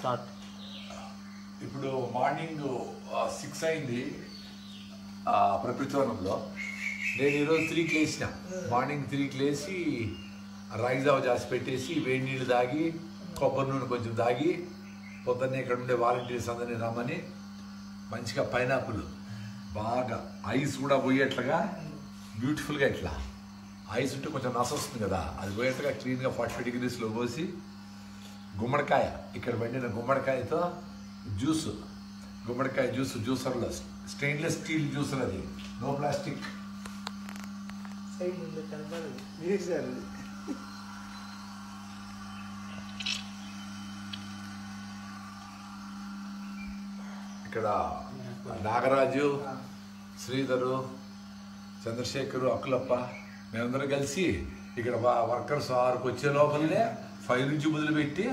Start. ఇప్పుడు morning 6 అయింది ప్రకృతివనంలో. నేను ఈరోజు 3కి లేచిన. మార్నింగ్ 3కి లేచి రాగి జావ చేసి పెట్టేసి వేడి నీళ్ళు తాగి కొబ్బరి నూనె కొంచెం తాగి పొద్దున్నే ఇక్కడ ఉండే వాలంటీర్స్ అందరినీ రమ్మని మంచిగా పైనాపిల్ బాగా ఐస్ కూడా పోయేట్లుగా బ్యూటిఫుల్గా ఇట్లా ఐస్ ఉంటే కొంచెం నస వస్తుంది కదా, అది పోయేట్టుగా క్లీన్గా 40 డిగ్రీస్లో పోసి గుమ్మడికాయ ఇక్కడ వండిన గుమ్మడికాయతో జ్యూస్, గుమ్మడికాయ జ్యూసర్లో స్టెయిన్లెస్ స్టీల్ జ్యూసర్, అది నో ప్లాస్టిక్. ఇక్కడ నాగరాజు, శ్రీధరు, చంద్రశేఖరు, అక్కులప్ప మేమందరం కలిసి ఇక్కడ వర్కర్స్ 6కి వచ్చే లోపలనే 5 నుంచి మొదలుపెట్టి